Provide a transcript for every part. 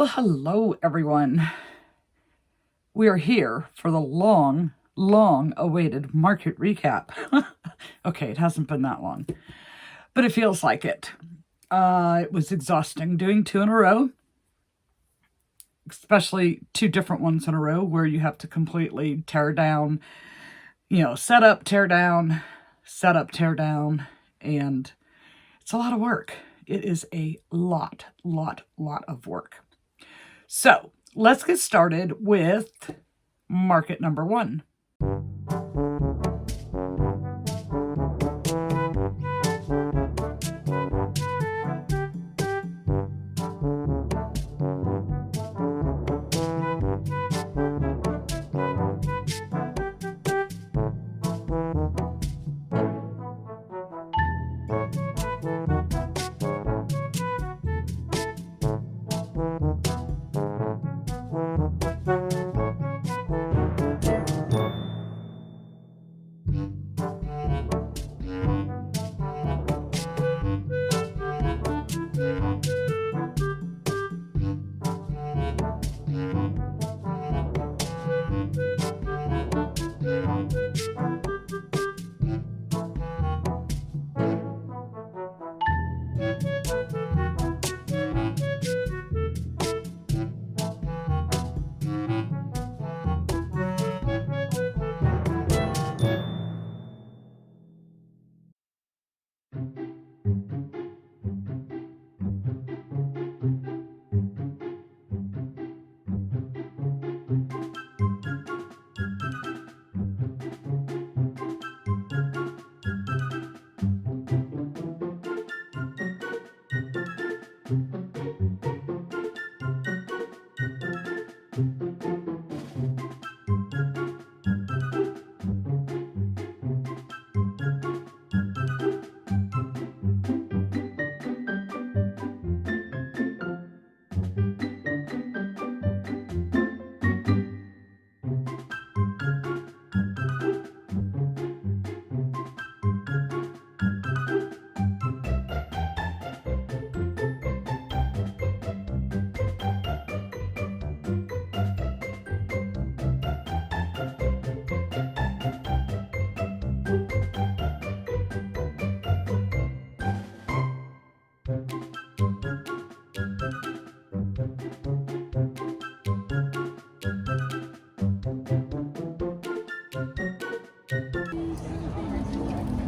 Well, hello everyone. We are here for the long awaited market recap. Okay, it hasn't been that long, but it feels like it. It was exhausting doing 2 in a row, especially 2 different ones in a row where you have to completely tear down, set up, tear down, set up, tear down, and it's a lot of work. It is a lot of work. So let's get started with market number 1.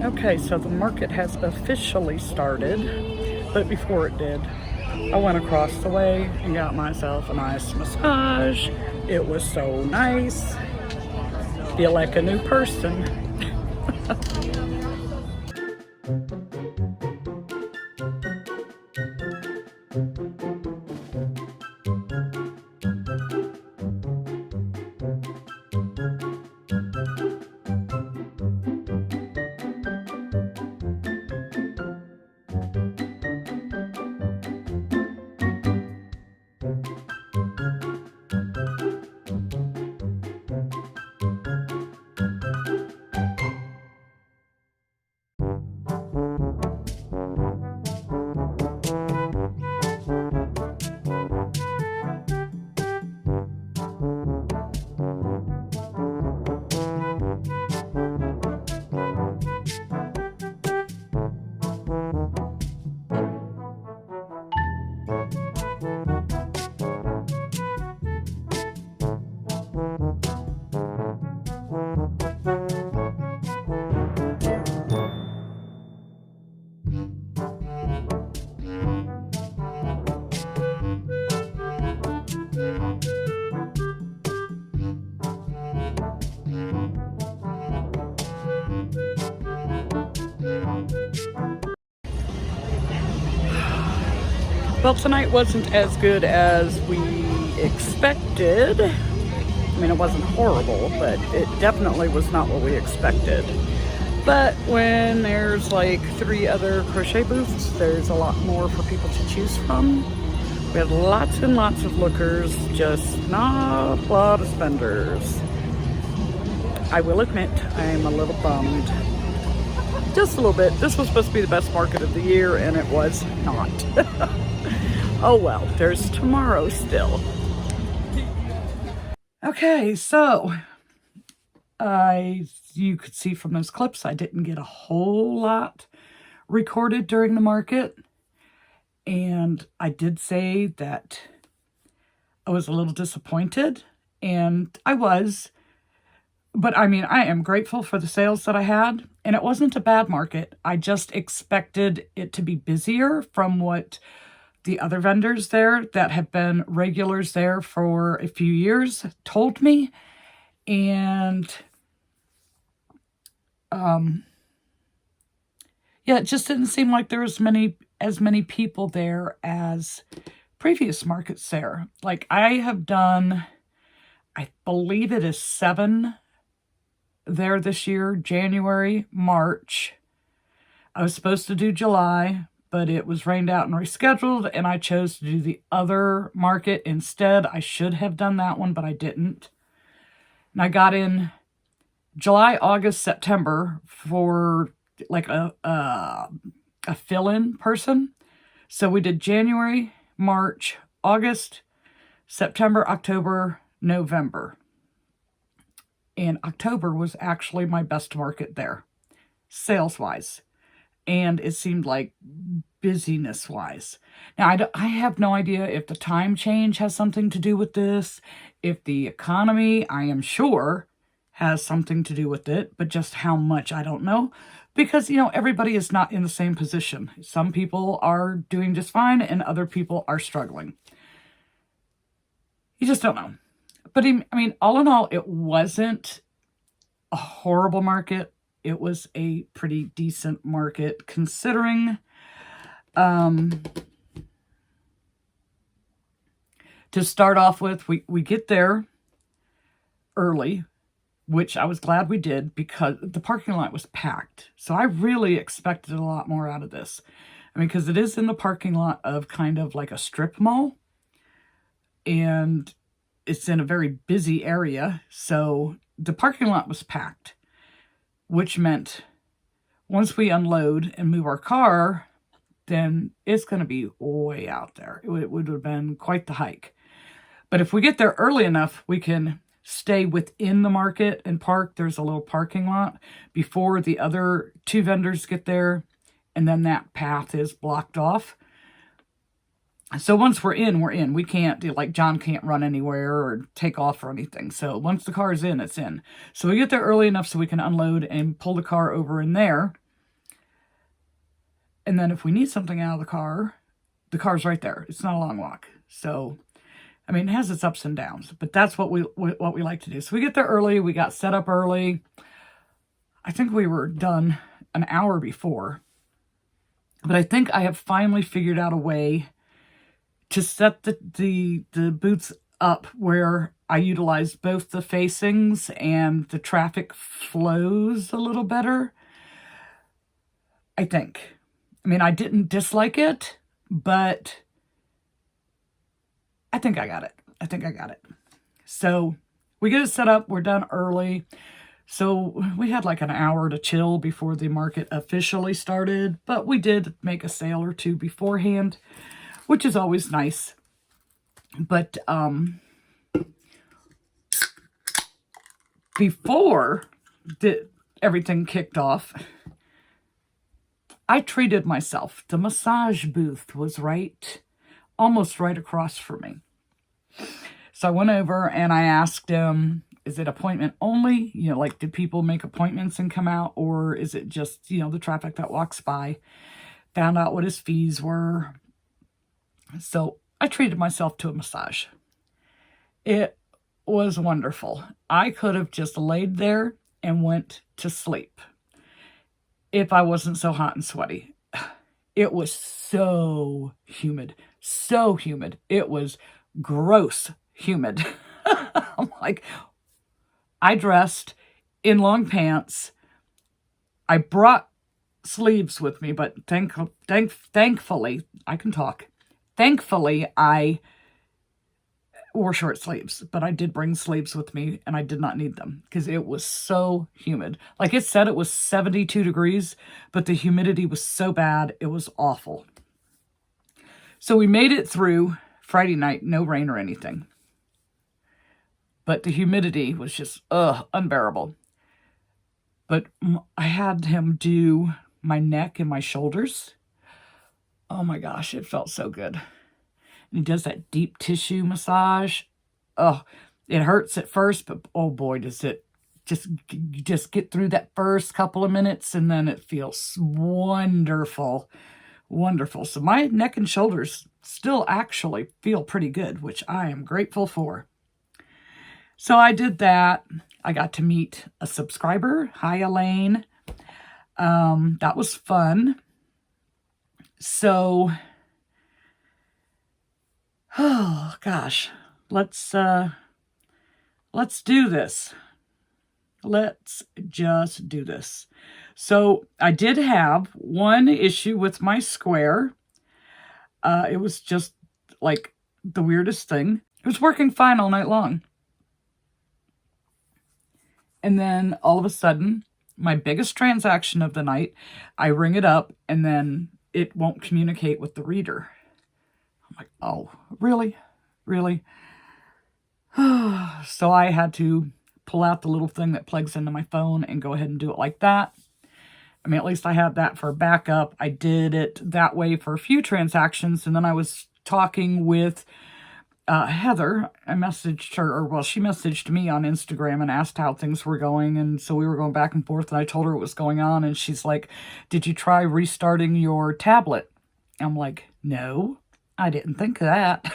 Okay, so the market has officially started, but before it did, I went across the way and got myself a nice massage. It was so nice. Feel like a new person. Well, tonight wasn't as good as we expected. I mean, it wasn't horrible, but it definitely was not what we expected. But when there's like 3 other crochet booths, there's a lot more for people to choose from. We had lots and lots of lookers, just not a lot of spenders. I will admit, I'm a little bummed. Just a little bit. This was supposed to be the best market of the year, and it was not. Oh well, there's tomorrow still. Okay, so you could see from those clips I didn't get a whole lot recorded during the market. And I did say that I was a little disappointed, and I was. But I mean, I am grateful for the sales that I had, and it wasn't a bad market. I just expected it to be busier from what the other vendors there that have been regulars there for a few years told me. And yeah, it just didn't seem like there was as many people there as previous markets there. Like, I have done, I believe it is 7 there this year, January, March. I was supposed to do July, but it was rained out and rescheduled, and I chose to do the other market instead. I should have done that one, but I didn't. And I got in July, August, September for like a fill-in person. So we did January, March, August, September, October, November. And October was actually my best market there, sales-wise. And it seemed like busyness-wise. Now, I have no idea if the time change has something to do with this, if the economy, I am sure, has something to do with it, but just how much, I don't know. Because, you know, everybody is not in the same position. Some people are doing just fine, and other people are struggling. You just don't know. But I mean, all in all, it wasn't a horrible market. It was a pretty decent market considering. To start off with, we get there early, which I was glad we did because the parking lot was packed. So I really expected a lot more out of this. I mean, because it is in the parking lot of kind of like a strip mall. And it's in a very busy area. So the parking lot was packed, which meant once we unload and move our car, then it's going to be way out there. It would have been quite the hike. But if we get there early enough, we can stay within the market and park. There's a little parking lot before the other 2 vendors get there, and then that path is blocked off. So once we're in, we're in. We can't, like, John can't run anywhere or take off or anything. So once the car is in, it's in. So we get there early enough so we can unload and pull the car over in there. And then if we need something out of the car's right there. It's not a long walk. So, I mean, it has its ups and downs, but that's what we like to do. So we get there early. We got set up early. I think we were done an hour before. But I think I have finally figured out a way to set the booths up where I utilize both the facings and the traffic flows a little better. I think. I mean, I didn't dislike it, but I think I got it. So we get it set up. We're done early. So we had like an hour to chill before the market officially started, but we did make a sale or 2 beforehand, which is always nice. But before everything kicked off, I treated myself. The massage booth was almost right across from me. So I went over and I asked him, is it appointment only? You know, like, do people make appointments and come out? Or is it just, you know, the traffic that walks by? Found out what his fees were. So I treated myself to a massage. It was wonderful. I could have just laid there and went to sleep if I wasn't so hot and sweaty. It was so humid. So humid. It was gross humid. I'm like, I dressed in long pants. I brought sleeves with me, but thankfully, I can talk. Thankfully, I wore short sleeves, but I did bring sleeves with me, and I did not need them because it was so humid. Like it said, it was 72 degrees, but the humidity was so bad, it was awful. So we made it through Friday night, no rain or anything. But the humidity was just, unbearable. But I had him do my neck and my shoulders. Oh my gosh, it felt so good. And he does that deep tissue massage. Oh, it hurts at first, but oh boy, does it just get through that first couple of minutes, and then it feels wonderful. Wonderful. So my neck and shoulders still actually feel pretty good, which I am grateful for. So I did that. I got to meet a subscriber. Hi, Elaine. That was fun. So, oh gosh, let's do this. Let's just do this. So I did have one issue with my square. It was just like the weirdest thing. It was working fine all night long. And then all of a sudden, my biggest transaction of the night, I ring it up and then it won't communicate with the reader. I'm like, oh, really? Really? So I had to pull out the little thing that plugs into my phone and go ahead and do it like that. I mean, at least I had that for backup. I did it that way for a few transactions, and then I was talking with Heather. I messaged her, or well, she messaged me on Instagram and asked how things were going, and so we were going back and forth, and I told her what was going on, and she's like, did you try restarting your tablet? I'm like, no, I didn't think of that.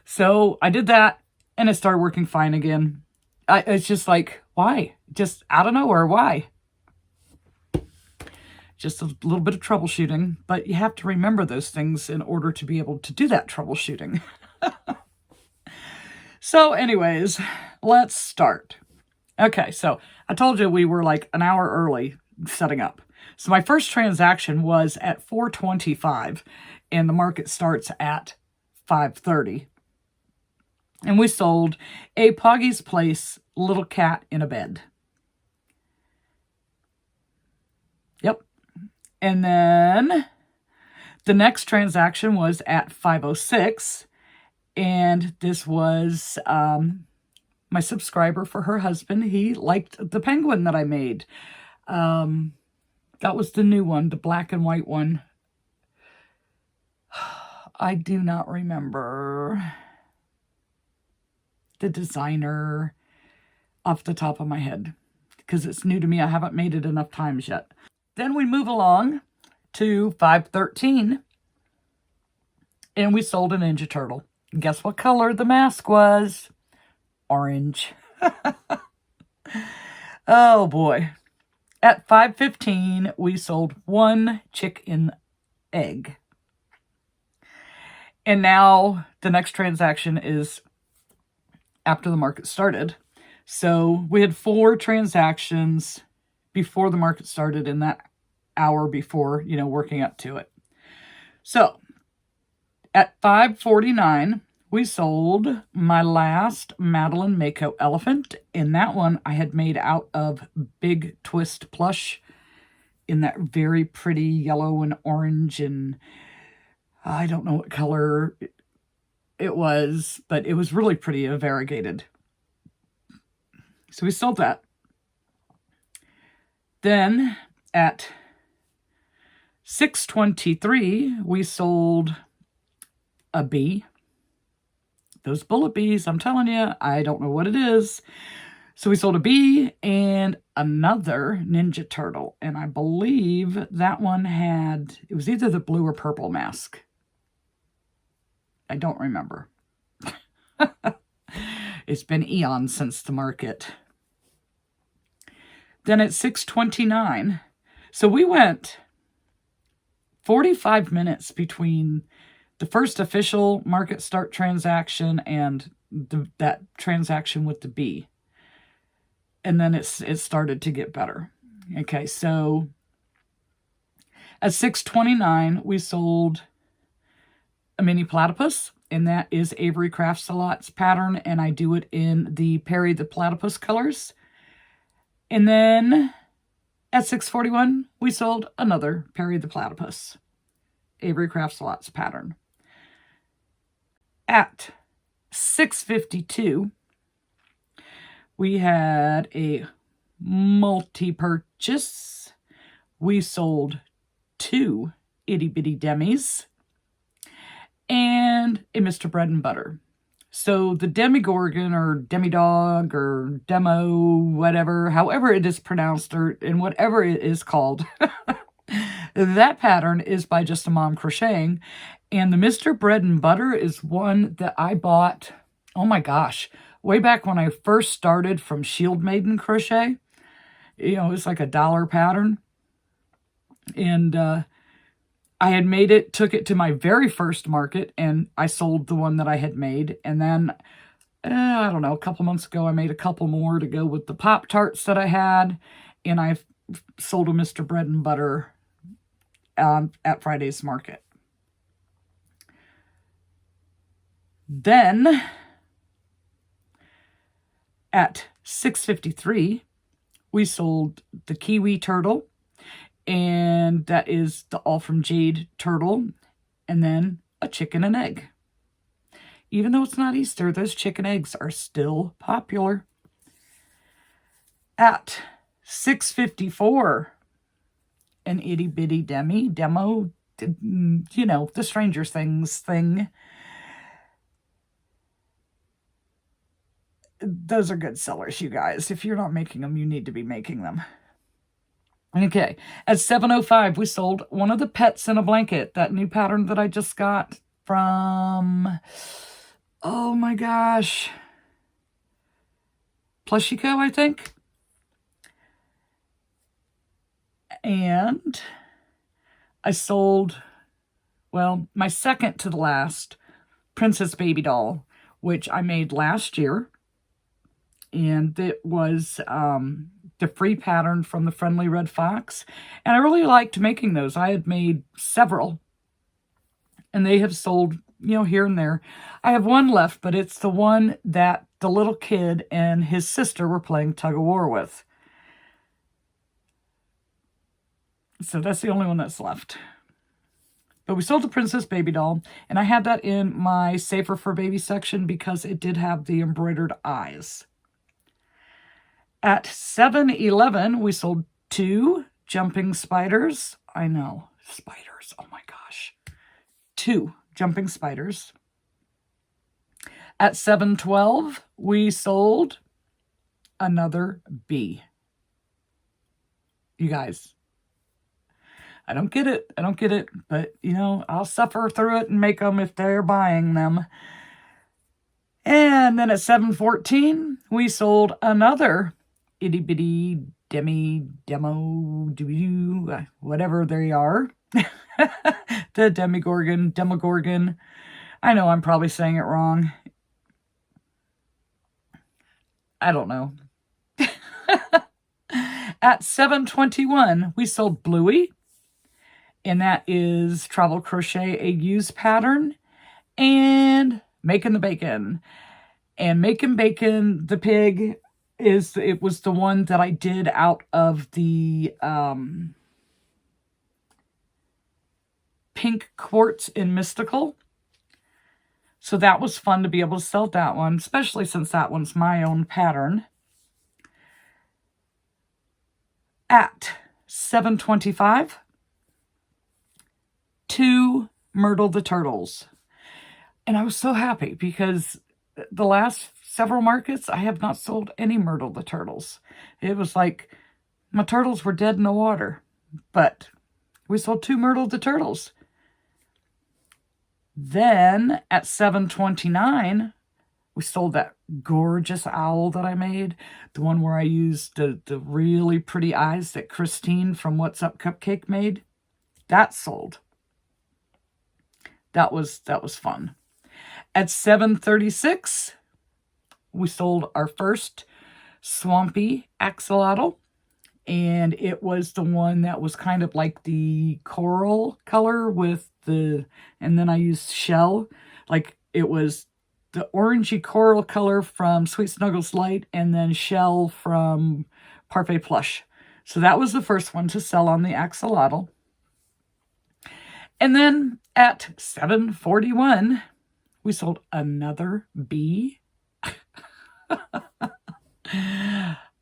So I did that, and it started working fine again. It's just like, why? Just out of nowhere, why? Just a little bit of troubleshooting, but you have to remember those things in order to be able to do that troubleshooting. So anyways, let's start. Okay, so I told you we were like an hour early setting up. So my first transaction was at 4:25, and the market starts at 5:30. And we sold a Poggy's Place little cat in a bed. Yep. And then the next transaction was at 5:06. And this was my subscriber for her husband. He liked the penguin that I made. That was the new one, the black and white one. I do not remember the designer off the top of my head because it's new to me. I haven't made it enough times yet. Then we move along to 5:13, and we sold a Ninja Turtle. And guess what color the mask was? Orange. Oh boy. At 5:15, we sold one chicken egg. And now the next transaction is after the market started. So we had 4 transactions before the market started in that hour before, working up to it. So at 5:49, we sold my last Madeline Mako elephant. And that one I had made out of big twist plush in that very pretty yellow and orange, and I don't know what color it was, but it was really pretty, variegated. So we sold that. Then at 6:23, we sold a bee. Those bullet bees, I'm telling you, I don't know what it is. So we sold a bee and another Ninja Turtle. And I believe that one it was either the blue or purple mask. I don't remember. It's been eons since the market. Then at 6:29, so we went 45 minutes between the first official market start transaction and that transaction with the bee. And then it started to get better. Okay, so at 6:29, we sold a mini platypus, and that is Avery Crafts a Lot's pattern, and I do it in the Perry the Platypus colors. And then at 6:41, we sold another Perry the Platypus Avery Crafts Lots pattern. At 6:52, we had a multi-purchase. We sold 2 itty bitty demis and a Mr. Bread and Butter. So the Demigorgon or Demidog or Demo, whatever, however it is pronounced or and whatever it is called, that pattern is by Just a Mom Crocheting. And the Mr. Bread and Butter is one that I bought, oh my gosh, way back when I first started from Shield Maiden Crochet. You know, it's like a $1 pattern. And I had made it, took it to my very first market, and I sold the one that I had made. And then, I don't know, a couple months ago, I made a couple more to go with the Pop-Tarts that I had. And I sold a Mr. Bread and Butter at Friday's Market. Then, at 6:53, we sold the Kiwi Turtle, and that is the All From Jade Turtle, and then a chicken and egg. Even though it's not Easter, those chicken eggs are still popular. At 6:54, an itty bitty demo, you know, the Stranger Things thing. Those are good sellers, you guys. If you're not making them, you need to be making them. Okay, at 7:05, we sold one of the Pets in a Blanket, that new pattern that I just got from, oh my gosh, Plushico, I think. And I sold, well, my second to the last Princess Baby Doll, which I made last year. And it was the free pattern from the Friendly Red Fox. And I really liked making those. I had made several. And they have sold, you know, here and there. I have one left, but it's the one that the little kid and his sister were playing tug of war with. So that's the only one that's left. But we sold the Princess Baby Doll. And I had that in my Safer for Baby section because it did have the embroidered eyes. At 7:11, we sold 2 jumping spiders. I know, spiders, oh my gosh. 2 jumping spiders. At 7:12, we sold another bee. You guys, I don't get it, but, you know, I'll suffer through it and make them if they're buying them. And then at 7:14, we sold another itty bitty demo, whatever they are. The Demogorgon. I know I'm probably saying it wrong. I don't know. At 7:21, we sold Bluey. And that is Travel Crochet, a used pattern. And Making the Bacon. And Making Bacon, the pig, it was the one that I did out of the pink quartz in Mystical. So that was fun to be able to sell that one, especially since that one's my own pattern. At 7:25, 2 Myrtle the Turtles. And I was so happy because the last several markets, I have not sold any Myrtle the Turtles. It was like my turtles were dead in the water. But we sold 2 Myrtle the Turtles. Then at 7:29, we sold that gorgeous owl that I made. The one where I used the really pretty eyes that Christine from What's Up Cupcake made. That sold. That was fun. At 7:36, we sold our first Swampy axolotl, and it was the one that was kind of like the coral color with the, and then I used shell, like it was the orangey coral color from Sweet Snuggles Light, and then shell from Parfait Plush. So that was the first one to sell on the axolotl. And then At 7:41, we sold another bee.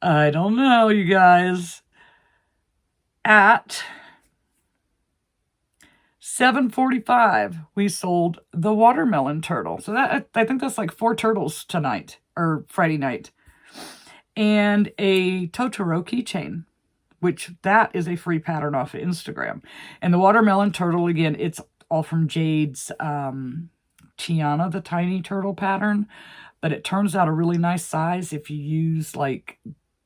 I don't know, you guys. At 7:45, we sold the watermelon turtle. So that, I think that's like 4 turtles tonight, or Friday night. And a Totoro keychain, which that is a free pattern off of Instagram. And the watermelon turtle, again, it's all from Jade's Tiana, the tiny turtle pattern. But it turns out a really nice size if you use like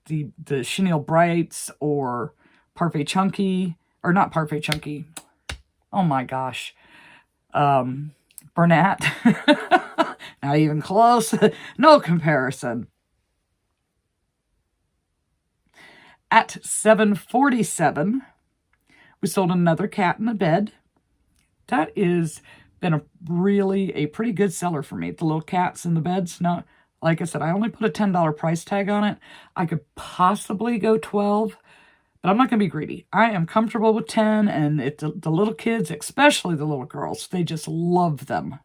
the Chenille Brights or Parfait Chunky, or not Parfait Chunky. Oh my gosh. Bernat. Not even close. No comparison. At 7:47, we sold another cat in the bed. That is been a pretty good seller for me. The little cats in the beds. Now, like I said, I only put a $10 price tag on it. I could possibly go 12, but I'm not going to be greedy. I am comfortable with 10, and the little kids, especially the little girls, they just love them.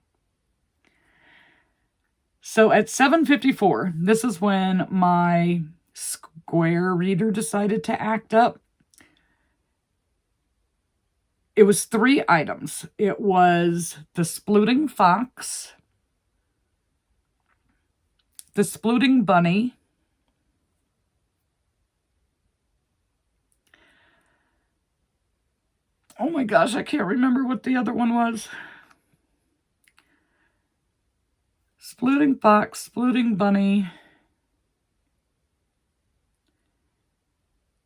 So at 7:54, this is when my Square reader decided to act up. It was 3 items. It was the splooting fox, the splooting bunny, oh my gosh, I can't remember what the other one was. Splooting fox, splooting bunny.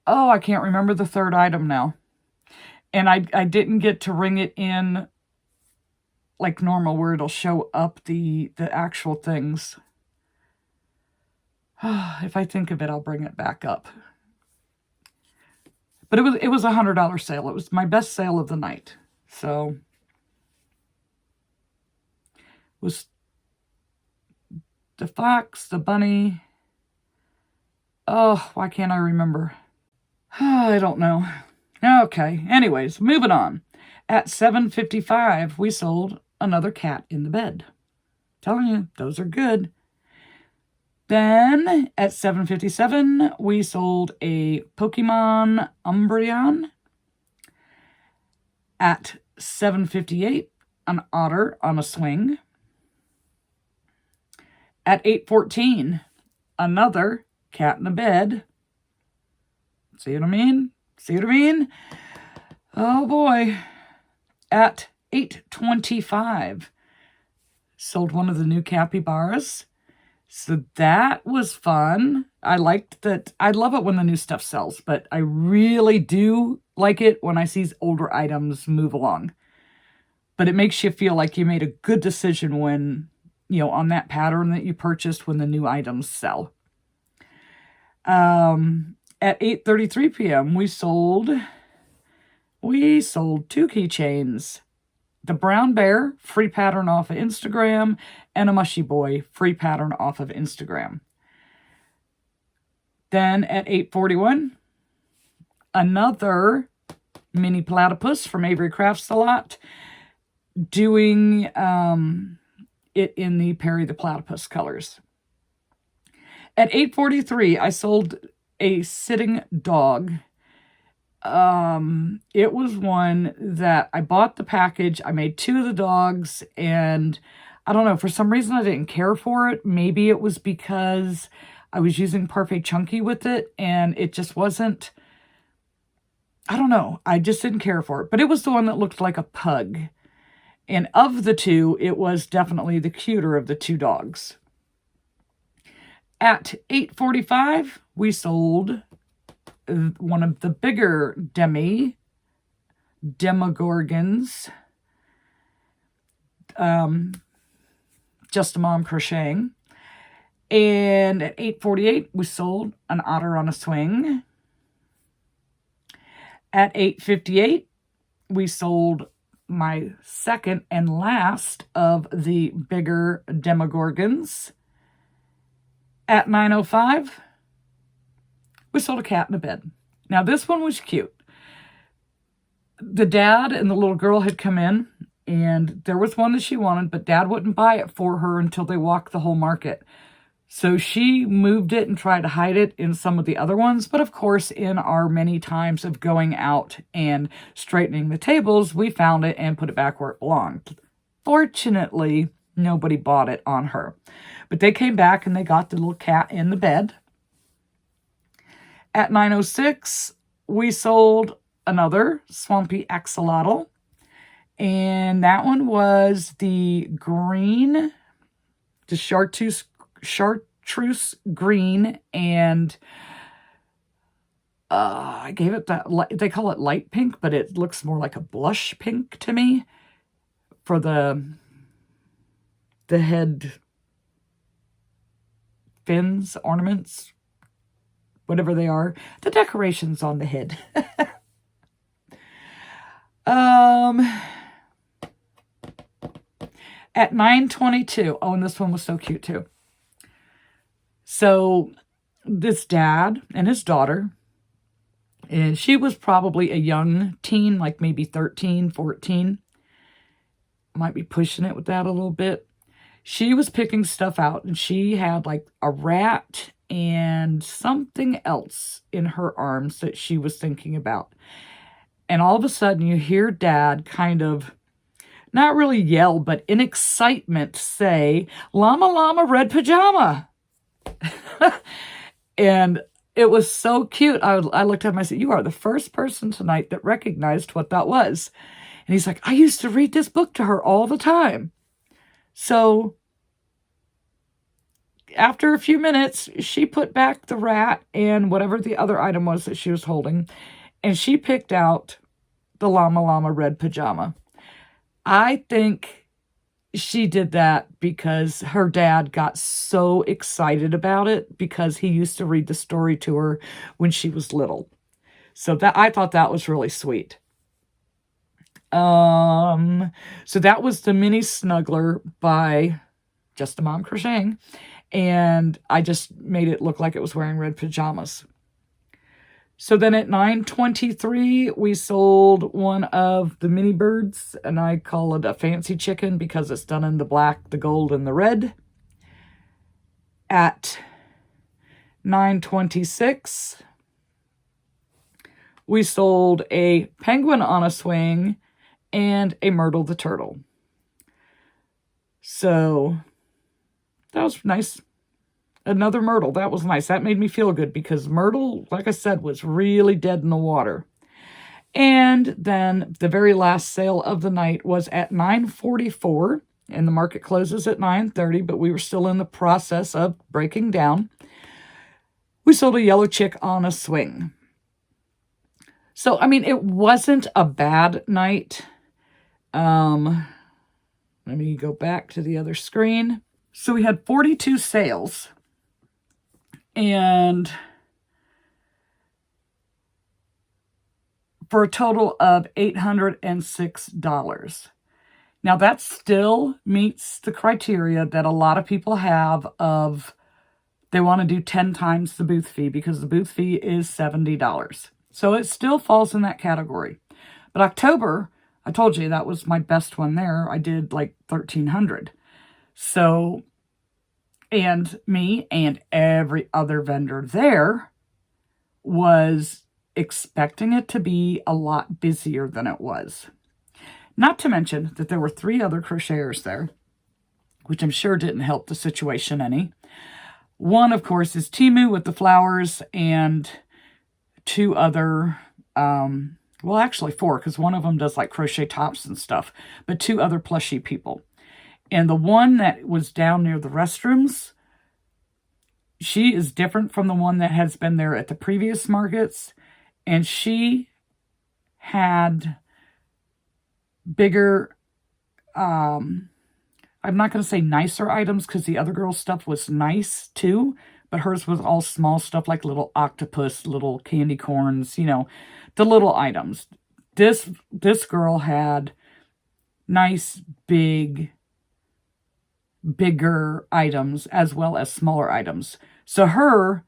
Oh, I can't remember the third item now. And I didn't get to ring it in like normal where it'll show up the actual things. If I think of it, I'll bring it back up. But it was a $100 sale. It was my best sale of the night. So it was the fox, the bunny. Oh, why can't I remember? I don't know. Okay, anyways, moving on. At 7:55, we sold another cat in the bed. Telling you, those are good. Then, at 7:57, we sold a Pokemon Umbreon. At 7:58, an otter on a swing. At 8:14, another cat in the bed. See what I mean? See what I mean? Oh boy. At 8:25, sold one of the new capybaras. So that was fun. I liked that. I love it when the new stuff sells, but I really do like it when I see older items move along. But it makes you feel like you made a good decision when, on that pattern that you purchased when the new items sell. At 8:33 p.m., we sold 2 keychains. The Brown Bear, free pattern off of Instagram, and a Mushy Boy, free pattern off of Instagram. Then at 8:41, another mini platypus from Avery Crafts a Lot, doing it in the Perry the Platypus colors. At 8:43, I sold a sitting dog. It was one that I bought the package. I made 2 of the dogs, and I don't know, for some reason I didn't care for it. Maybe it was because I was using Parfait Chunky with it, and it just wasn't, I don't know. I just didn't care for it. But it was the one that looked like a pug. And of the 2, it was definitely the cuter of the 2 dogs. At 8:45, we sold one of the bigger Demogorgons. Just a Mom Crocheting. And at 8:48, we sold an otter on a swing. At 8:58, we sold my second and last of the bigger Demogorgons. At 9:05, we sold a cat in a bed. Now, this one was cute. The dad and the little girl had come in, And there was one that she wanted, but Dad wouldn't buy it for her until they walked the whole market. So she moved it and tried to hide it in some of the other ones. But of course, in our many times of going out and straightening the tables, we found it and put it back where it belonged. Fortunately, nobody bought it on her. But they came back and they got the little cat in the bed. At 9:06, we sold another Swampy Axolotl. And that one was the green, the chartreuse green, and I gave it that, they call it light pink, but it looks more like a blush pink to me for the head fins, ornaments, whatever they are, the decorations on the head. At 9:22, oh, and this one was so cute too. So this dad and his daughter, and she was probably a young teen, like maybe 13, 14. Might be pushing it with that a little bit. She was picking stuff out, and she had like a rat and something else in her arms that she was thinking about. And all of a sudden you hear Dad kind of, not really yell, but in excitement say, "Llama, llama, red pajama." And it was so cute. I looked at him, I said, "You are the first person tonight that recognized what that was." And he's like, "I used to read this book to her all the time." So after a few minutes, she put back the rat and whatever the other item was that she was holding, and she picked out the Llama Llama red pajama. I think she did that because her dad got so excited about it because he used to read the story to her when she was little. So that, I thought that was really sweet. So that was the mini snuggler by Just a Mom Crocheting. And I just made it look like it was wearing red pajamas. So then at 9:23, we sold one of the mini birds, and I call it a fancy chicken because it's done in the black, the gold, and the red. At 9:26, we sold a penguin on a swing and a Myrtle the turtle. So that was nice. Another Myrtle. That was nice. That made me feel good because Myrtle, like I said, was really dead in the water. And then the very last sale of the night was at 9:44, and the market closes at 9:30, but we were still in the process of breaking down. We sold a yellow chick on a swing. So, I mean, it wasn't a bad night. Let me go back to the other screen. So we had 42 sales. And for a total of $806. Now that still meets the criteria that a lot of people have of they want to do 10 times the booth fee because the booth fee is $70. So it still falls in that category. But October, I told you that was my best one there. I did like 1,300. So, and me and every other vendor there was expecting it to be a lot busier than it was. Not to mention that there were 3 other crocheters there, which I'm sure didn't help the situation any. One, of course, is Timu with the flowers, and 2 other, well, actually 4, because one of them does like crochet tops and stuff, but 2 other plushy people. And the one that was down near the restrooms, she is different from the one that has been there at the previous markets. And she had bigger, I'm not going to say nicer items because the other girl's stuff was nice too. But hers was all small stuff like little octopus, little candy corns, you know, the little items. This girl had nice, bigger items as well as smaller items. So her,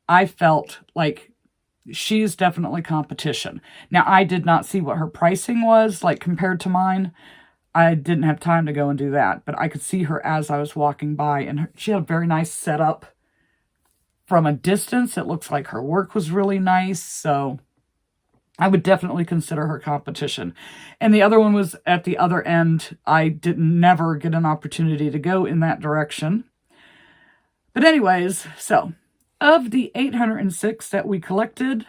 I felt like she's definitely competition. Now, I did not see what her pricing was, like compared to mine. I didn't have time to go and do that, but I could see her as I was walking by, and she had a very nice setup. From a distance, it looks like her work was really nice, so I would definitely consider her competition. And the other one was at the other end. I never get an opportunity to go in that direction. But anyways, so of the 806 that we collected,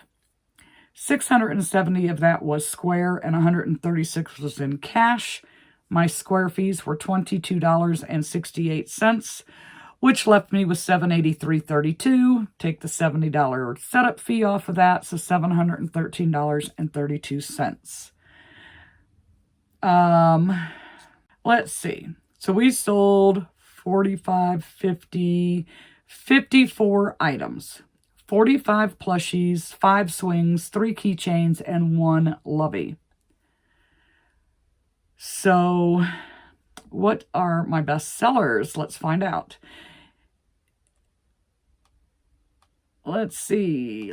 670 of that was square and 136 was in cash. My square fees were $22.68, which left me with $783.32. Take the $70 setup fee off of that, so $713.32. Let's see. So we sold 45, 50, 54 items. 45 plushies, 5 swings, 3 keychains, and 1 lovey. So what are my best sellers? Let's find out. Let's see.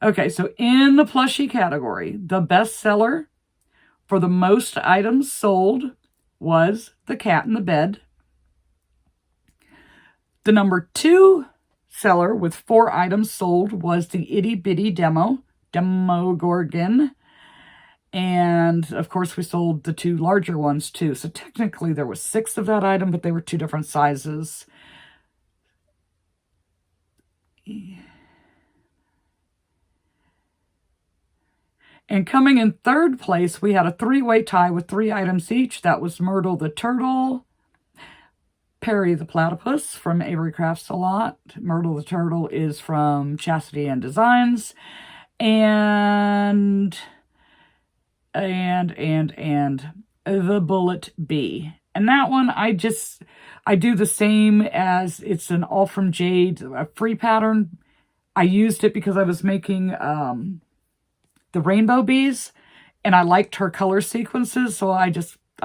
Okay, so in the plushie category, the best seller for the most items sold was the cat in the bed. The number 2 seller with 4 items sold was the Itty Bitty Demogorgon. And of course we sold the 2 larger ones too. So technically there was 6 of that item, but they were 2 different sizes. And coming in 3rd place, we had a 3-way tie with 3 items each. That was Myrtle the Turtle, Perry the Platypus from Avery Crafts a Lot. Myrtle the Turtle is from Chastity and Designs. And the Bullet Bee. And that one, I do the same as, it's an All From Jade, a free pattern. I used it because I was making the rainbow bees, and I liked her color sequences, so I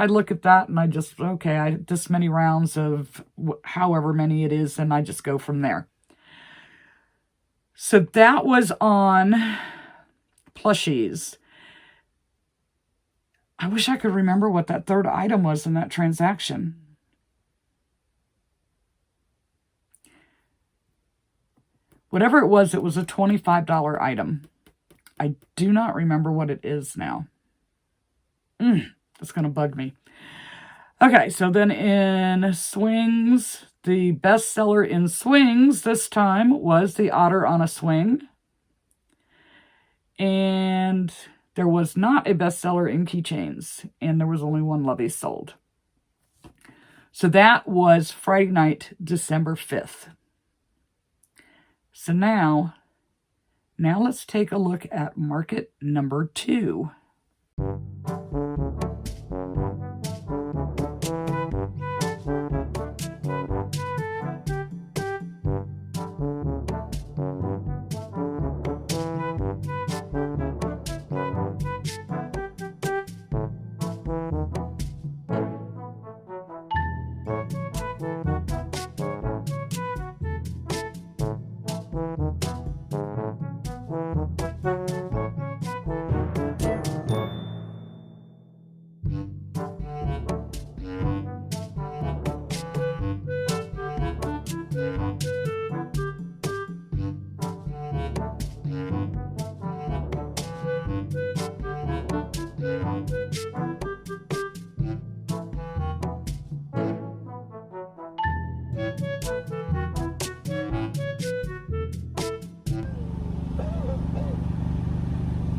look at that and okay, this many rounds of however many it is, and I just go from there. So that was on plushies. I wish I could remember what that 3rd item was in that transaction. Whatever it was a $25 item. I do not remember what it is now. That's going to bug me. Okay, so then in swings, the best seller in swings this time was the Otter on a Swing. And there was not a bestseller in keychains, and there was only 1 lovey sold. So that was Friday night, December 5th. So now let's take a look at market number 2.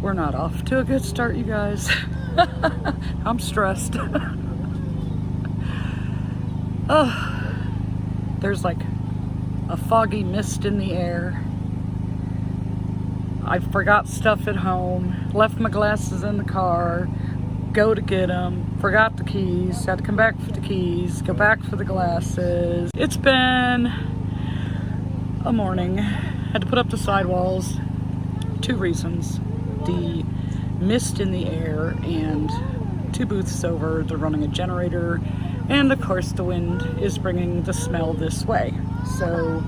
We're not off to a good start, you guys. I'm stressed. Oh, there's like a foggy mist in the air. I forgot stuff at home, left my glasses in the car, go to get them, forgot the keys, had to come back for the keys, go back for the glasses. It's been a morning. Had to put up the sidewalls. 2 reasons. The mist in the air and 2 booths over, they're running a generator, and of course the wind is bringing the smell this way. So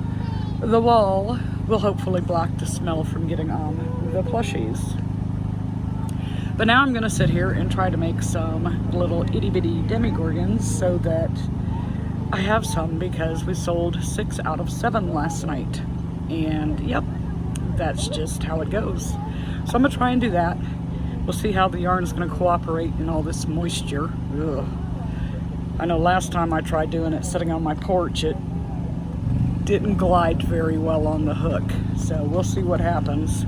the wall will hopefully block the smell from getting on the plushies. But now I'm gonna sit here and try to make some little itty bitty demigorgons so that I have some, because we sold 6 out of 7 last night. And yep, that's just how it goes. So I'm gonna try and do that. We'll see how the yarn is gonna cooperate in all this moisture. Ugh. I know last time I tried doing it sitting on my porch, it didn't glide very well on the hook. So we'll see what happens.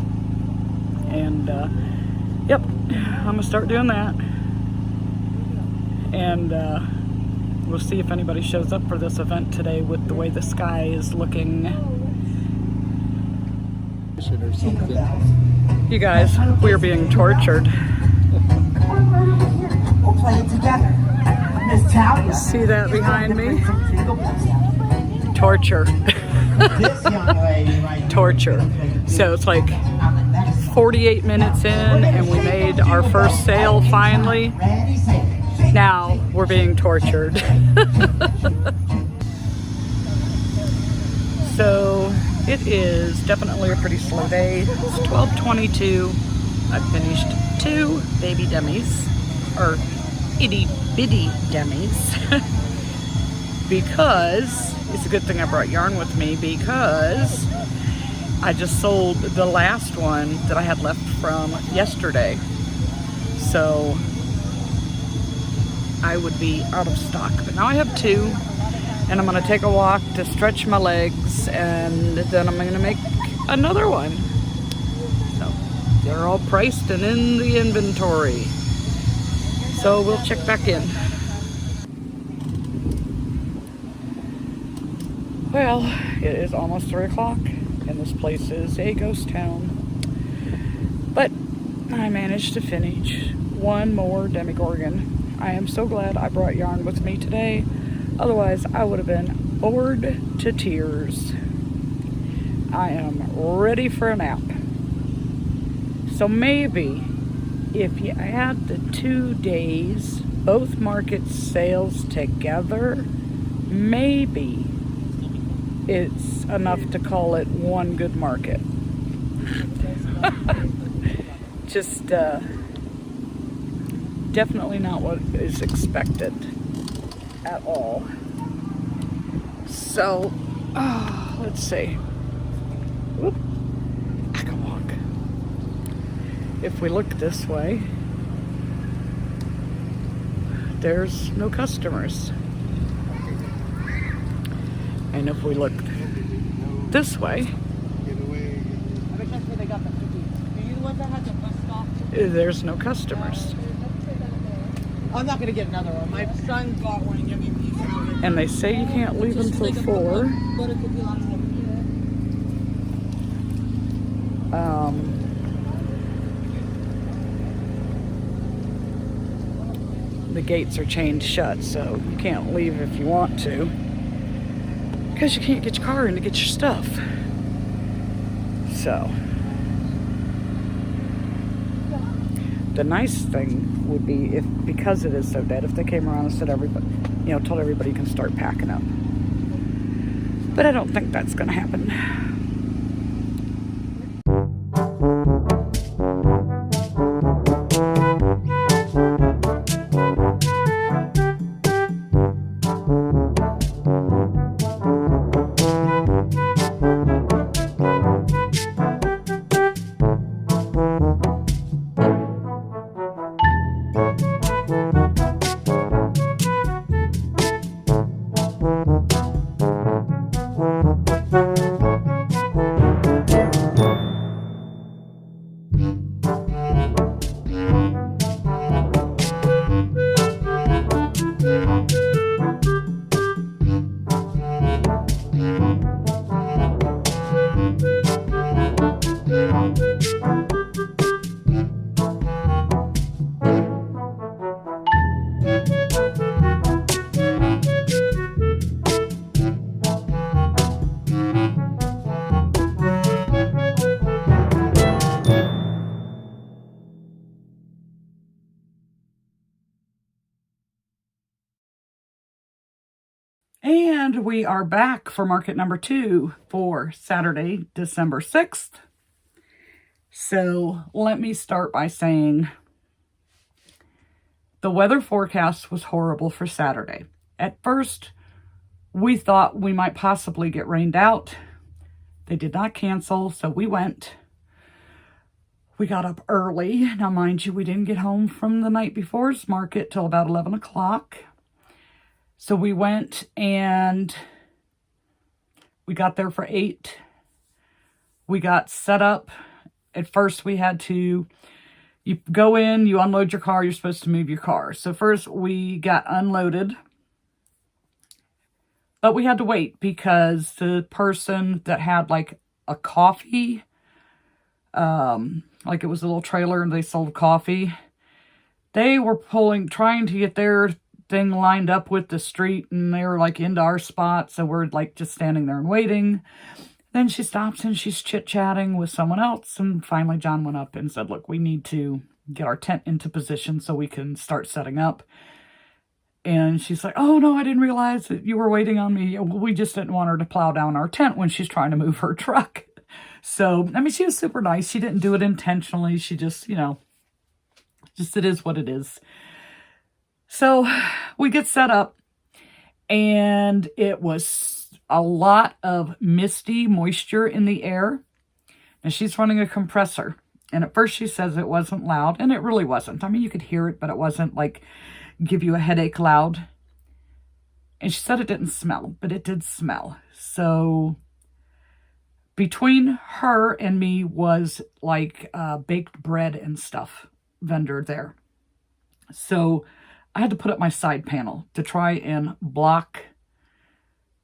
And yep, I'm gonna start doing that. And we'll see if anybody shows up for this event today with the way the sky is looking. Or something. You guys, we are being tortured. We'll play it together. Miss Talia. See that behind me? Torture. This young lady right here. Torture. So it's like 48 minutes in and we made our first sale finally. Now we're being tortured. So it is definitely a pretty slow day. It's 12:22. I've finished 2 baby demis, or itty bitty demis, because it's a good thing I brought yarn with me, because I just sold the last one that I had left from yesterday. So I would be out of stock. But now I have 2. And I'm gonna take a walk to stretch my legs, and then I'm gonna make another one. So they're all priced and in the inventory. So we'll check back in. Well, it is almost 3 o'clock, and this place is a ghost town. But I managed to finish 1 more demigorgon. I am so glad I brought yarn with me today. Otherwise, I would have been bored to tears. I am ready for a nap. So maybe if you add the 2 days, both market sales together, maybe it's enough to call it one good market. Just definitely not what is expected at all. So let's see. Whoop. I can walk. If we look this way, there's no customers. And if we look this way, there's no customers. I'm not gonna get another one. My son got one and gave me a piece of it. And they say you can't leave until 4. The gates are chained shut, so you can't leave if you want to, because you can't get your car in to get your stuff. So the nice thing would be, if, because it is so dead, if they came around and said everybody, you know, told everybody you can start packing up. But I don't think that's going to happen. And we are back for market number 2 for Saturday, December 6th. So let me start by saying The weather forecast was horrible for Saturday. At first, we thought we might possibly get rained out. They did not cancel, so we went. We got up early. Now, mind you, we didn't get home from the night before's market till about 11 o'clock. So we went and we got there for 8. We got set up. At first, we had to, you go in, you unload your car, you're supposed to move your car. So first, we got unloaded. But we had to wait because the person that had like a coffee, like it was a little trailer and they sold coffee, they were trying to get their thing lined up with the street, and they were like into our spot. So we're like just standing there and waiting. Then she stops and she's chit-chatting with someone else. And finally John went up and said, look, we need to get our tent into position so we can start setting up. And she's like, oh, no, I didn't realize that you were waiting on me. We just didn't want her to plow down our tent when she's trying to move her truck. So, I mean, she was super nice. She didn't do it intentionally. She just, just it is what it is. So we get set up, and it was a lot of misty moisture in the air. And she's running a compressor. And at first she says it wasn't loud, and it really wasn't. I mean, you could hear it, but it wasn't like give you a headache loud. And she said it didn't smell, but it did smell. So between her and me was like baked bread and stuff vendor there. So I had to put up my side panel to try and block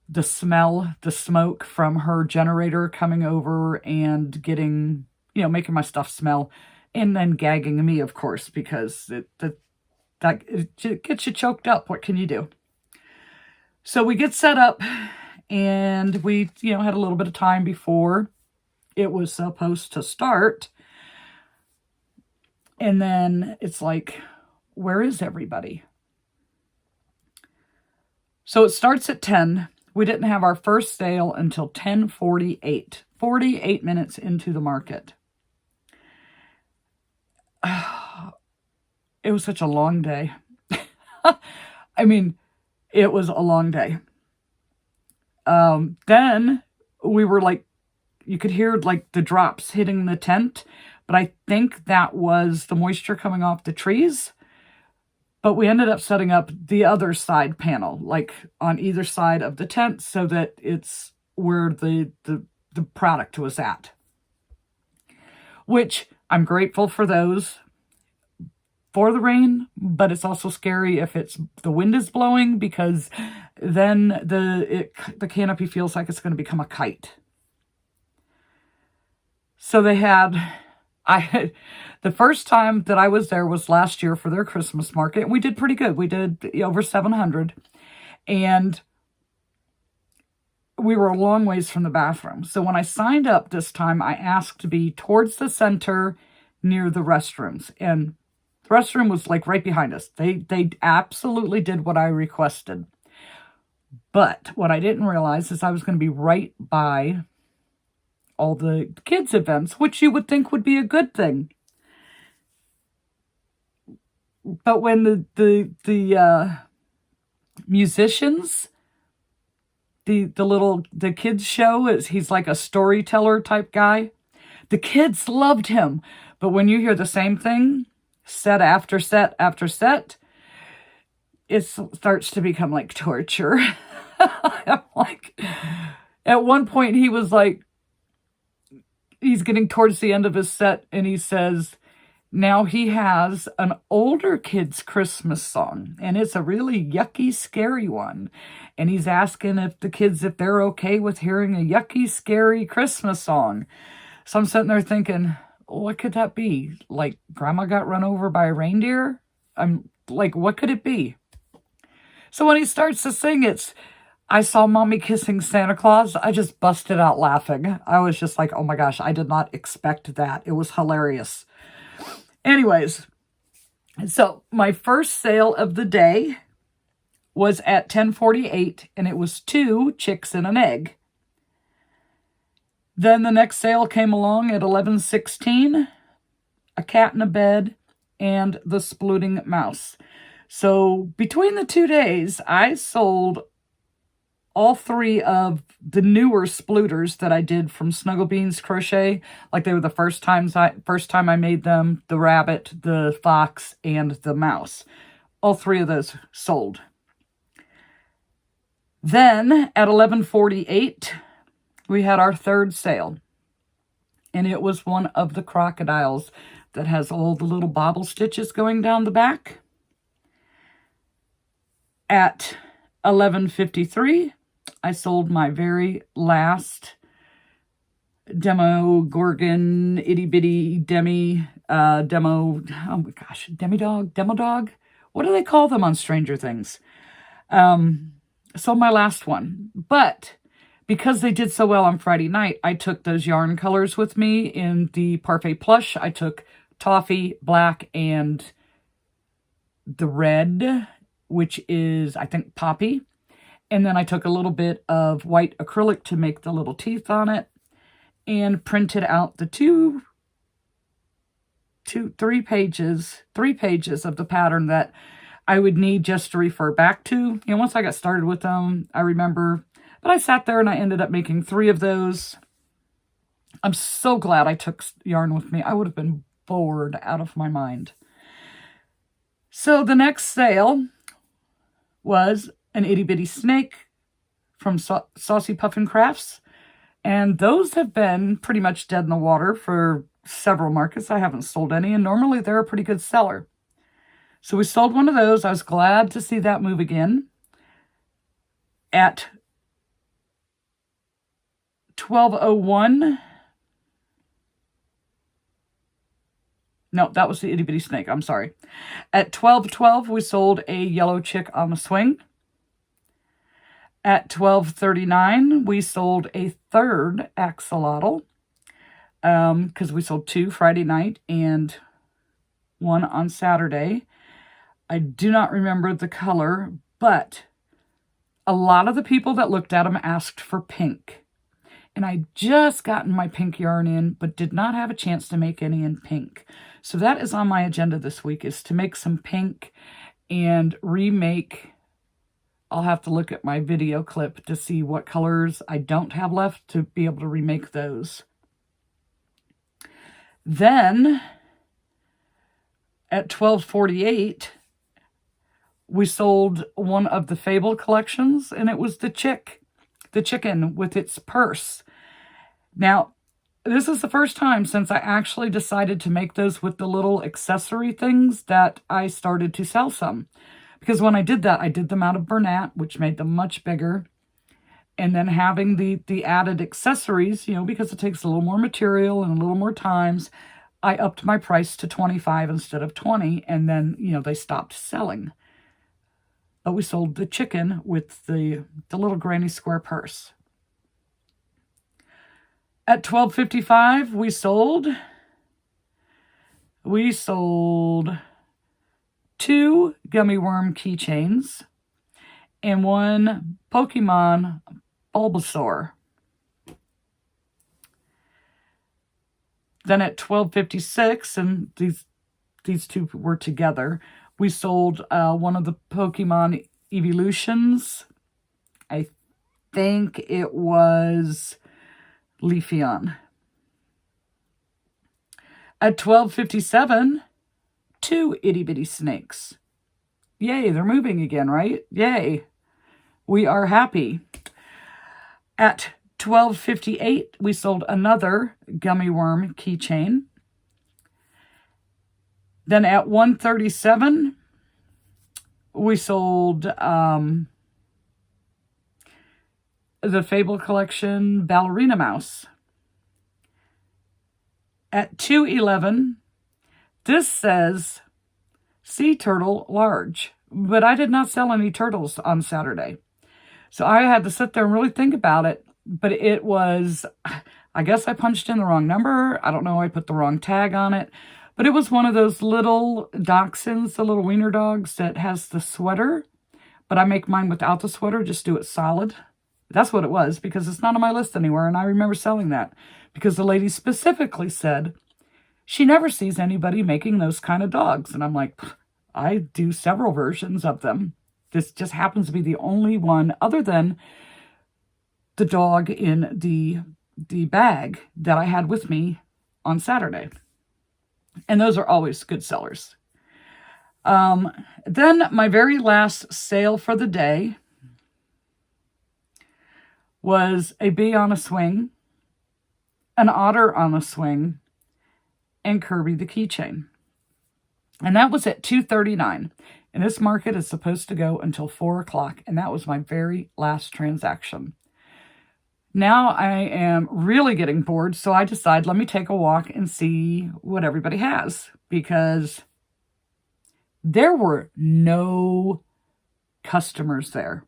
the smell, the smoke from her generator coming over and getting, making my stuff smell, and then gagging me, of course, because it gets you choked up. What can you do? So we get set up, and we, had a little bit of time before it was supposed to start. And then it's like, where is everybody? So it starts at 10. We didn't have our first sale until 10:48, 48 minutes into the market. It was such a long day. I mean, it was a long day. Then we were like, you could hear like the drops hitting the tent, but I think that was the moisture coming off the trees. But we ended up setting up the other side panel, like on either side of the tent, so that it's where the product was at. Which I'm grateful for those, for the rain, but it's also scary if the wind is blowing, because then the canopy feels like it's going to become a kite. So they had, the first time that I was there was last year for their Christmas market, and we did pretty good. We did over 700, and we were a long ways from the bathroom. So when I signed up this time, I asked to be towards the center near the restrooms, and the restroom was like right behind us. They absolutely did what I requested. But what I didn't realize is I was going to be right by all the kids' events, which you would think would be a good thing. But when the musicians, the kids show, he's like a storyteller type guy. The kids loved him. But when you hear the same thing, set after set after set, it starts to become like torture. I'm like, at one point he was like, he's getting towards the end of his set, and he says, now he has an older kid's Christmas song, and it's a really yucky, scary one. And he's asking if they're okay with hearing a yucky, scary Christmas song. So I'm sitting there thinking, what could that be? Like, grandma got run over by a reindeer? I'm like, what could it be? So when he starts to sing, I saw mommy kissing Santa Claus. I just busted out laughing. I was just like, oh my gosh, I did not expect that. It was hilarious. Anyways, so my first sale of the day was at 10:48, and it was 2 chicks and an egg. Then the next sale came along at 11:16, a cat in a bed, and the splooting mouse. So between the 2 days, I sold all 3 of the newer splooters that I did from Snuggle Beans Crochet. Like they were the first time I made them, the rabbit, the fox, and the mouse. All 3 of those sold. Then at 11:48, we had our 3rd sale. And it was one of the crocodiles that has all the little bobble stitches going down the back. At 11:53, I sold my very last demo Gorgon itty bitty demo, oh my gosh, demo dog. What do they call them on Stranger Things? Sold my last one, but because they did so well on Friday night, I took those yarn colors with me in the Parfait Plush. I took Toffee, Black, and the red, which is, I think, Poppy. And then I took a little bit of white acrylic to make the little teeth on it and printed out the three pages of the pattern that I would need just to refer back to. Once I got started with them, I remember, but I sat there and I ended up making 3 of those. I'm so glad I took yarn with me. I would have been bored out of my mind. So the next sale was an itty bitty snake from Saucy Puffin Crafts. And those have been pretty much dead in the water for several markets. I haven't sold any, and normally they're a pretty good seller. So we sold one of those. I was glad to see that move again. At 12:01, no, that was the itty bitty snake. I'm sorry. At 12:12, we sold a yellow chick on a swing. At 12:39, we sold a 3rd axolotl, because we sold 2 Friday night and 1 on Saturday. I do not remember the color, but a lot of the people that looked at them asked for pink. And I just gotten my pink yarn in, but did not have a chance to make any in pink. So that is on my agenda this week, is to make some pink and remake. I'll have to look at my video clip to see what colors I don't have left to be able to remake those. Then at 12:48, we sold one of the Fable collections, and it was the chicken with its purse. Now, this is the first time since I actually decided to make those with the little accessory things that I started to sell some. Because when I did that, I did them out of Bernat, which made them much bigger. And then having the added accessories, because it takes a little more material and a little more times, I upped my price to $25 instead of $20, and then, they stopped selling. But we sold the chicken with the little granny square purse. At 12:55, we sold 2 gummy worm keychains and 1 Pokemon Bulbasaur. Then at 12:56, and these 2 were together, we sold one of the Pokemon Evolutions. I think it was Leafeon. At 12:57, 2 itty bitty snakes. Yay, they're moving again, right? Yay. We are happy. At 12:58, we sold another gummy worm keychain. Then at 1:37, we sold the Fable Collection Ballerina Mouse. At 2:11, this says Sea Turtle Large, but I did not sell any turtles on Saturday. So I had to sit there and really think about it, but it was, I guess I punched in the wrong number. I don't know, I put the wrong tag on it. But it was one of those little dachshunds, the little wiener dogs that has the sweater. But I make mine without the sweater, just do it solid. That's what it was, because it's not on my list anywhere. And I remember selling that because the lady specifically said she never sees anybody making those kind of dogs. And I'm like, I do several versions of them. This just happens to be the only one other than the dog in the bag that I had with me on Saturday. And those are always good sellers. Then my very last sale for the day was a bee on a swing, an otter on a swing, and Kirby the keychain. And that was at $2.39. And this market is supposed to go until 4 o'clock. And that was my very last transaction. Now I am really getting bored, so I decide, let me take a walk and see what everybody has, because there were no customers there.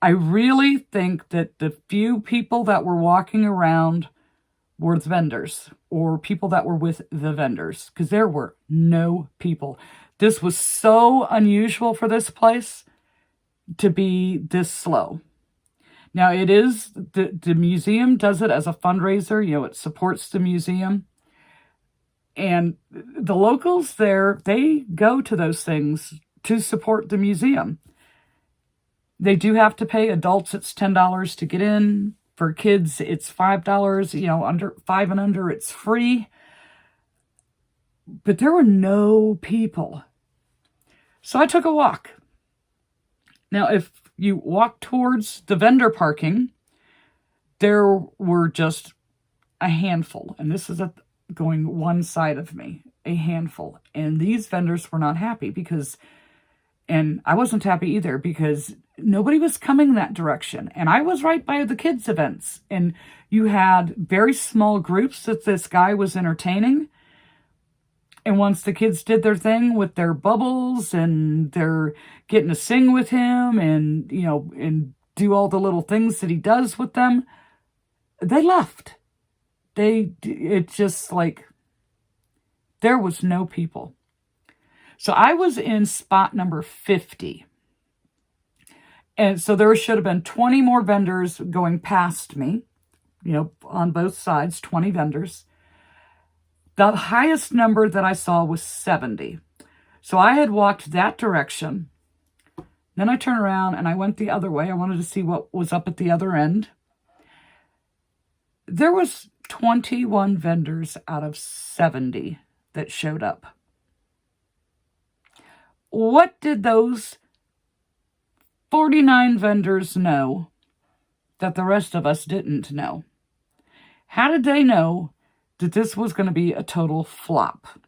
I really think that the few people that were walking around were the vendors or people that were with the vendors, because there were no people. This was so unusual for this place to be this slow. Now, it is, the museum does it as a fundraiser. You know, it supports the museum. And the locals there, they go to those things to support the museum. They do have to pay. Adults, it's $10 to get in. For kids, it's $5. You know, under 5 and under, it's free. But there were no people. So I took a walk. Now, if you walk towards the vendor parking, there were just a handful. And this is going one side of me, a handful. And these vendors were not happy because, and I wasn't happy either, because nobody was coming that direction. And I was right by the kids' events. And you had very small groups that this guy was entertaining. And once the kids did their thing with their bubbles and they're getting to sing with him and, you know, and do all the little things that he does with them, they left. It's just like, there was no people. So I was in spot number 50. And so there should have been 20 more vendors going past me, you know, on both sides, 20 vendors. The highest number that I saw was 70. So I had walked that direction. Then I turned around and I went the other way. I wanted to see what was up at the other end. There was 21 vendors out of 70 that showed up. What did those 49 vendors know that the rest of us didn't know? How did they know that this was going to be a total flop?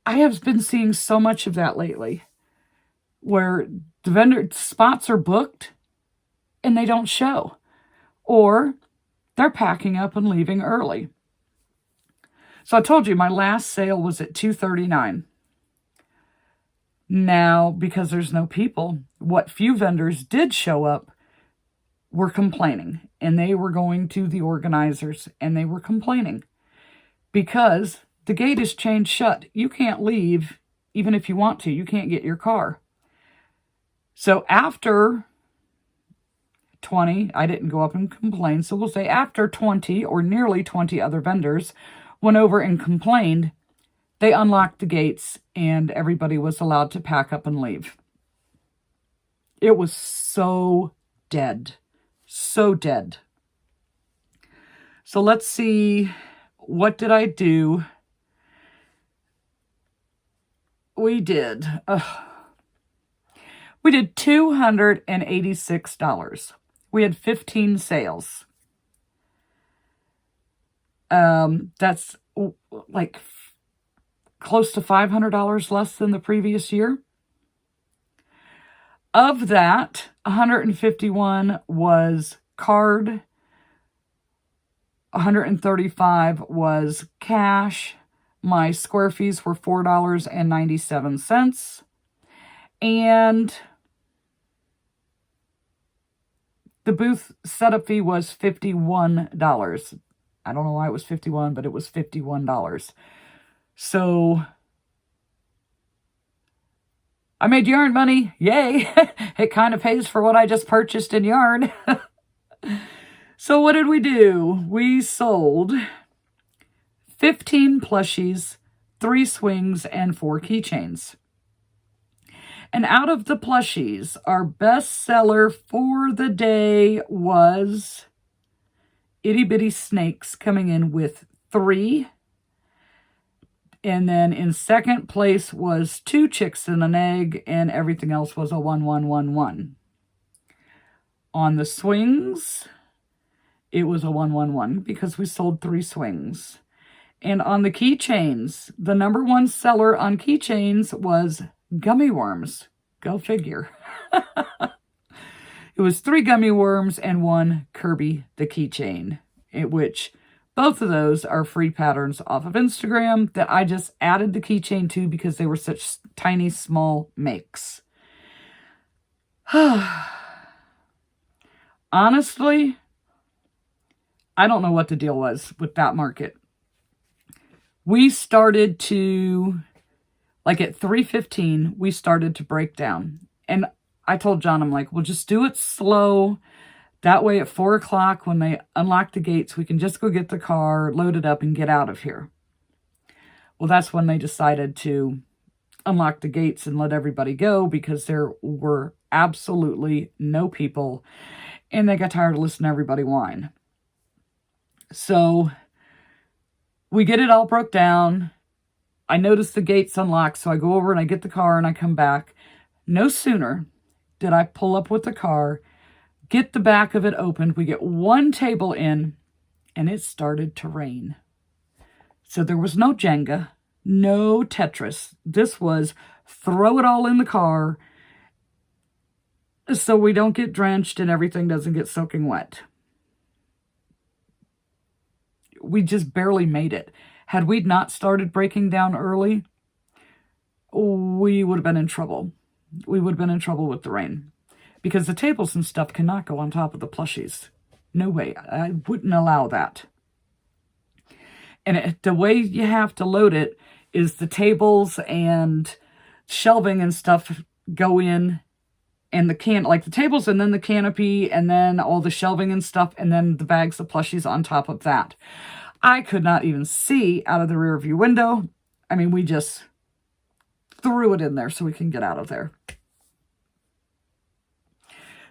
I have been seeing so much of that lately, where the vendor spots are booked and they don't show, or they're packing up and leaving early. So I told you my last sale was at $2.39. Now, because there's no people, what few vendors did show up were complaining, and they were going to the organizers and they were complaining because the gate is chained shut. You can't leave even if you want to. You can't get your car. So after 20, I didn't go up and complain, so we'll say after 20 or nearly 20 other vendors went over and complained, they unlocked the gates and everybody was allowed to pack up and leave. It was so dead. So dead. So let's see, what did I do? We did $286. We had 15 sales. That's like close to $500 less than the previous year. Of that, 151 was card, 135 was cash. My square fees were $4.97. And the booth setup fee was $51. I don't know why it was 51, but it was $51. So I made yarn money. Yay. It kind of pays for what I just purchased in yarn. So what did we do? We sold 15 plushies 3 swings, and 4 keychains. And out of the plushies, our best seller for the day was Itty Bitty Snakes, coming in with 3. And then in second place was 2 Chicks and an Egg, and everything else was a 1, 1, 1, 1. On the swings, it was a 1, 1, 1 because we sold 3 swings. And on the keychains, the number 1 seller on keychains was gummy worms. Go figure. It was 3 gummy worms and 1 Kirby the keychain, which both of those are free patterns off of Instagram that I just added the keychain to because they were such tiny, small makes. Honestly, I don't know what the deal was with that market. We started to, like at 3:15, we started to break down. And I told John, I'm like, we'll just do it slow. That way at 4 o'clock when they unlock the gates, we can just go get the car, load it up, and get out of here. Well, that's when they decided to unlock the gates and let everybody go because there were absolutely no people. And they got tired of listening to everybody whine. So we get it all broke down. I notice the gates unlocked, so I go over and I get the car and I come back. No sooner did I pull up with the car, get the back of it opened, we get 1 table in, and it started to rain. So there was no Jenga, no Tetris. This was throw it all in the car so we don't get drenched and everything doesn't get soaking wet. We just barely made it. Had we not started breaking down early, we would have been in trouble. We would have been in trouble with the rain. Because the tables and stuff cannot go on top of the plushies. No way. I wouldn't allow that. And the way you have to load it is the tables and shelving and stuff go in, and the tables and then the canopy and then all the shelving and stuff and then the bags of plushies on top of that. I could not even see out of the rear view window. I mean, we just threw it in there so we can get out of there.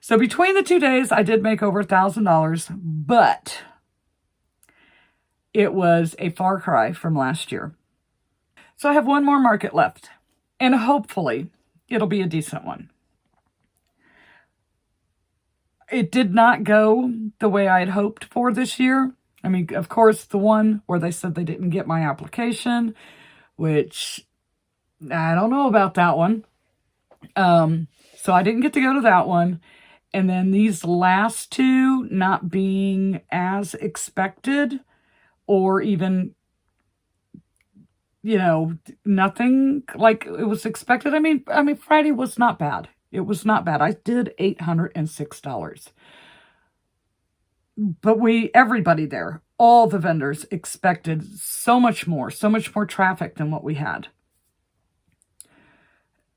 So between the 2 days, I did make over $1,000, but it was a far cry from last year. So I have 1 more market left, and hopefully it'll be a decent one. It did not go the way I had hoped for this year. I mean, of course, the one where they said they didn't get my application, which I don't know about that one. So I didn't get to go to that one. And then these last 2 not being as expected or even, nothing like it was expected. I mean, Friday was not bad. It was not bad. I did $806. But everybody there, all the vendors expected so much more traffic than what we had.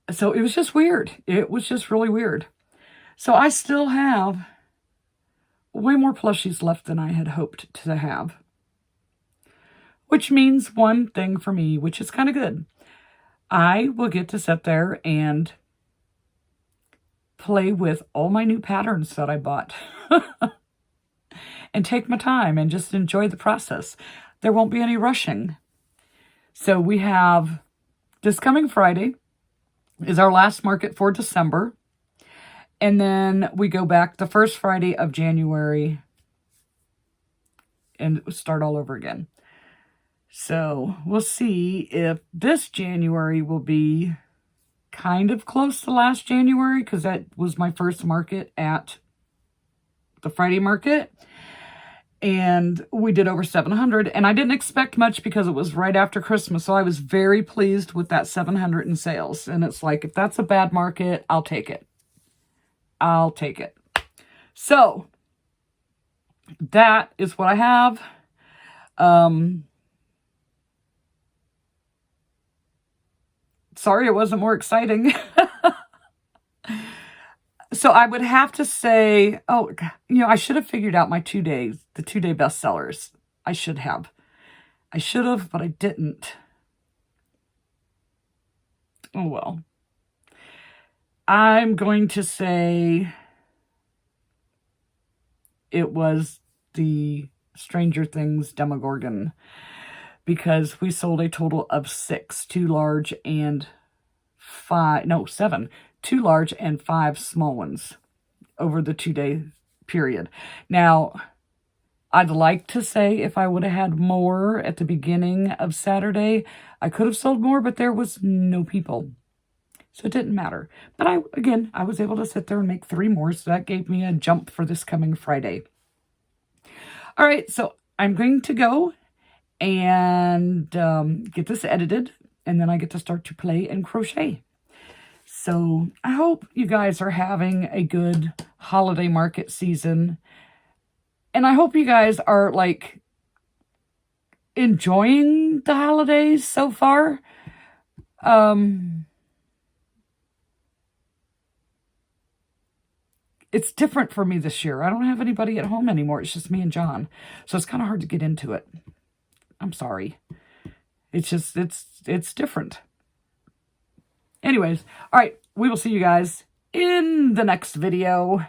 So it was just weird. It was just really weird. So I still have way more plushies left than I had hoped to have. Which means one thing for me, which is kind of good. I will get to sit there and play with all my new patterns that I bought. And take my time and just enjoy the process. There won't be any rushing. So we have this coming Friday is our last market for December. And then we go back the first Friday of January and start all over again. So we'll see if this January will be kind of close to last January, because that was my first market at the Friday market. And we did over 700, and I didn't expect much because it was right after Christmas. So I was very pleased with that 700 in sales. And it's like, if that's a bad market, I'll take it. I'll take it. So that is what I have. Sorry it wasn't more exciting. So I would have to say, I should have figured out the 2-day bestsellers. I should have, but I didn't. Oh well. I'm going to say it was the Stranger Things Demogorgon, because we sold a total of 6, 2 large and 7, 2 large and 5 small ones over the 2-day period. Now, I'd like to say if I would have had more at the beginning of Saturday, I could have sold more, but there was no people. So it didn't matter. But I was able to sit there and make 3 more, so that gave me a jump for this coming Friday. All right, so I'm going to go and get this edited, and then I get to start to play and crochet. So I hope you guys are having a good holiday market season. And I hope you guys are, like, enjoying the holidays so far. It's different for me this year. I don't have anybody at home anymore. It's just me and John. So it's kind of hard to get into it. I'm sorry. It's just, it's different. Anyways, all right. We will see you guys in the next video.